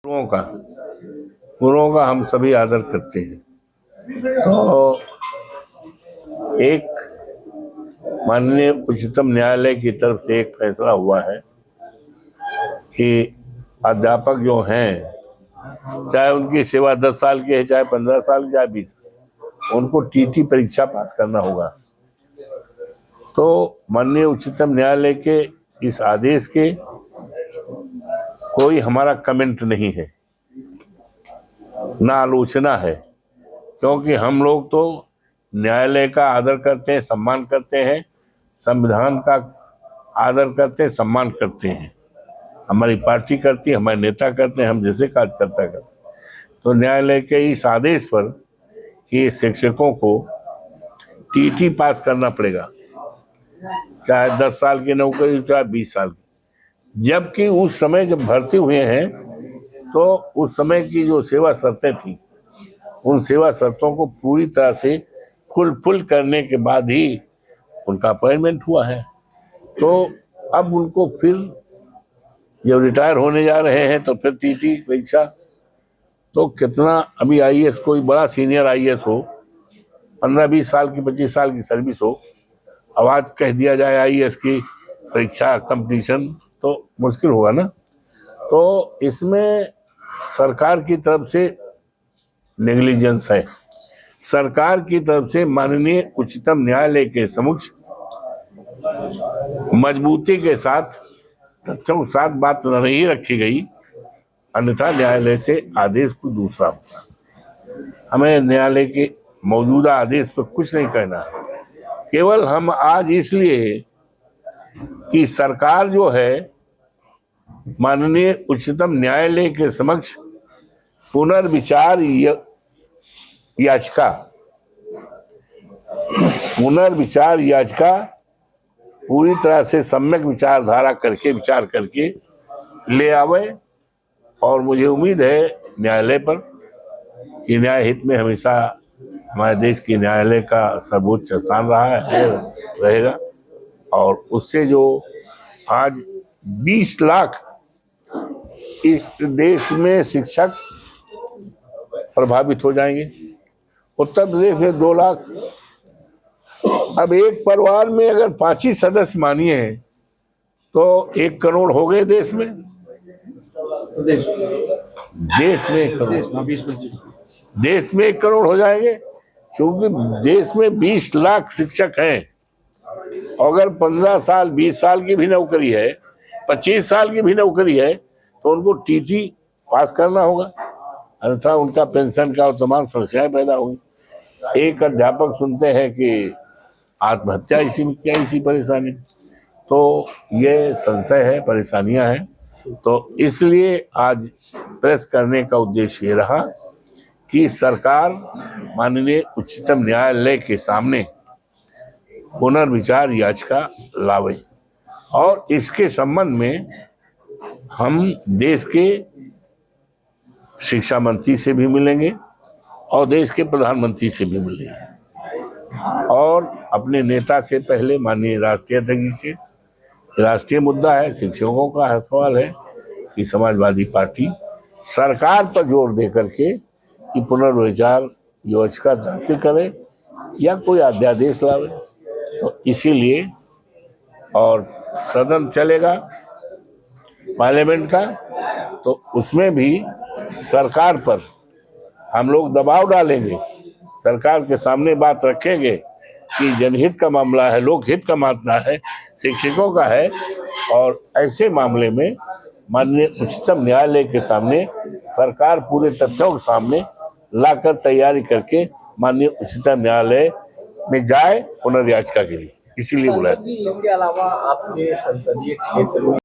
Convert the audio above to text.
गुरुओं का हम सभी आदर करते हैं। तो एक माननीय उच्चतम न्यायालय की तरफ से एक फैसला हुआ है कि अध्यापक जो हैं, चाहे उनकी सेवा 10 साल की है, चाहे 15 साल की, चाहे 20, उनको टीटी परीक्षा पास करना होगा। तो माननीय उच्चतम न्यायालय के इस आदेश के कोई हमारा कमेंट नहीं है, ना आलोचना है, क्योंकि हम लोग तो न्यायालय का आदर करते हैं, सम्मान करते हैं, संविधान का आदर करते हैं, सम्मान करते हैं। हमारी पार्टी करती है, हमारे नेता करते हैं, हम जैसे कार्यकर्ता करते हैं। तो न्यायालय के इस आदेश पर कि शिक्षकों को टीटी पास करना पड़ेगा, चाहे 10 साल की नौकरी, चाहे 20 साल की, जबकि उस समय जब भर्ती हुए हैं तो उस समय की जो सेवा शर्तें थी, उन सेवा शर्तों को पूरी तरह से फुलफिल करने के बाद ही उनका अपॉइंटमेंट हुआ है। तो अब उनको फिर जब रिटायर होने जा रहे हैं तो फिर टीटी परीक्षा, तो कितना अभी आईएएस, कोई बड़ा सीनियर आईएएस हो, 15-20 साल की, 25 साल की सर्विस हो, आवाज कह दिया जाए आईएएस की परीक्षा कंपटीशन, तो मुश्किल होगा ना। तो इसमें सरकार की तरफ से नेग्लिजेंस है। सरकार की तरफ से माननीय उच्चतम न्यायालय के समक्ष मजबूती के साथ, तथ्यों के साथ बात नहीं रखी गई, अन्यथा न्यायालय से आदेश को दूसरा होगा। हमें न्यायालय के मौजूदा आदेश पर कुछ नहीं कहना है। केवल हम आज इसलिए कि सरकार जो है माननीय उच्चतम न्यायालय के समक्ष पुनर्विचार याचिका पूरी तरह से सम्यक विचारधारा करके, विचार करके ले आवे। और मुझे उम्मीद है न्यायालय पर कि न्याय हित में हमेशा हमारे देश की न्यायालय का सर्वोच्च स्थान रहा है, रहेगा। और उससे जो आज 20 लाख इस देश में शिक्षक प्रभावित हो जाएंगे, उत्तर प्रदेश में 2 लाख। अब एक परिवार में अगर 5 ही सदस्य मानिए तो 1 करोड़ हो गए देश में। देश में 1 करोड़ हो जाएंगे, क्योंकि देश में 20 लाख शिक्षक हैं। अगर 15 साल, 20 साल की भी नौकरी है, 25 साल की भी नौकरी है, तो उनको टीटी पास करना होगा, अन्यथा उनका पेंशन का और तमाम समस्याएं पैदा होंगी। एक अध्यापक सुनते हैं कि आत्महत्या इसी परेशानी, तो ये संशय है, परेशानियां हैं। तो इसलिए आज प्रेस करने का उद्देश्य ये रहा कि सरकार माननीय उच्चतम न्यायालय के सामने पुनर्विचार याचिका लावे, और इसके संबंध में हम देश के शिक्षा मंत्री से भी मिलेंगे और देश के प्रधानमंत्री से भी मिलेंगे, और अपने नेता से पहले माननीय राष्ट्रीय अध्यक्ष जी से। राष्ट्रीय मुद्दा है, शिक्षकों का सवाल है कि समाजवादी पार्टी सरकार पर जोर दे करके कि पुनर्विचार याचिका दाखिल करे या कोई अध्यादेश लावे। तो इसीलिए, और सदन चलेगा पार्लियामेंट का, तो उसमें भी सरकार पर हम लोग दबाव डालेंगे, सरकार के सामने बात रखेंगे कि जनहित का मामला है, लोकहित का मामला है, शिक्षकों का है। और ऐसे मामले में माननीय उच्चतम न्यायालय के सामने सरकार पूरे तथ्यों के सामने लाकर तैयारी करके माननीय उच्चतम न्यायालय में जाए पुनर्याचिका के लिए, इसीलिए बुलाया। इसके अलावा आपके संसदीय क्षेत्र में